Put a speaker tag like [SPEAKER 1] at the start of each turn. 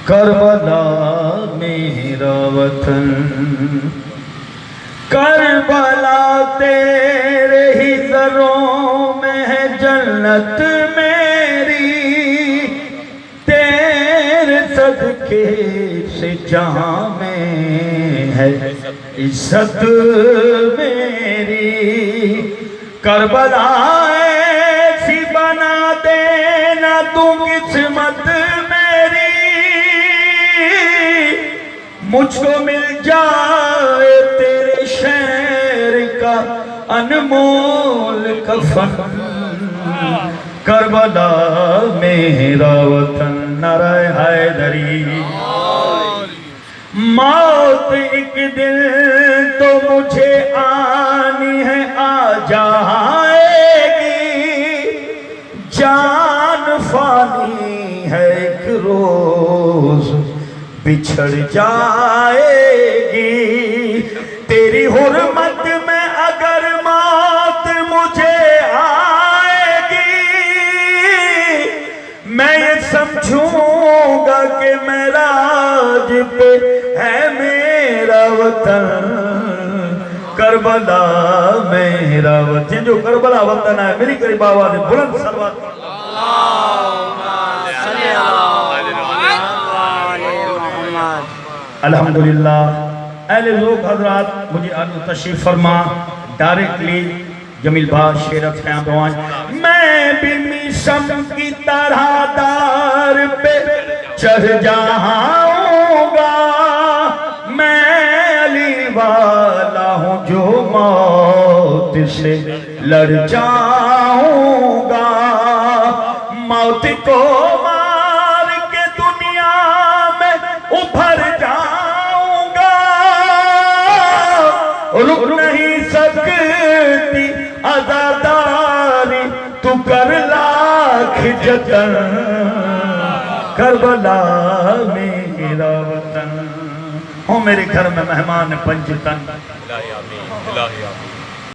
[SPEAKER 1] کربلا میرا وطن، کربلا تیرے ہی ذروں میں ہے جنت میری، تیرے صدقے سے جہاں میں ہے عزت میری۔ کربلا ایسی بنا دینا تو قسمت میری، مجھ کو مل جائے تیرے شہر کا انمول کفن۔ کربلا میرا وطن، نعرہ حیدری۔ موت ایک دن تو مجھے آنی ہے، آ جائے گی، جان فانی ہے ایک روز بچھڑ جائے گی۔ تیری حرمت میں اگر موت مجھے آئے گی، میں یہ سمجھوں گا کہ معراج پہ ہے میرا وطن۔ کربلا میرا وطن، جو کربلا وطن ہے، میری قریب آواز بلند صلوات۔ الحمدللہ۔ اہل ذوق حضرات مجھے تشریف فرما، ڈائریکٹلی جمیل بھائی شیرت خیام روان۔ میں بھی میشم کی طرح دار پہ چڑھ جاؤں گا، میں علی والا ہوں جو موت سے لڑ جاؤں گا۔ موت کو مار کے دنیا میں ابھر جاؤں گا، رک نہیں سکتی عزاداری، تو کر لاکھ جتن۔ کربلا میرا وطن، ہوں میرے گھر میں مہمان پنجتن۔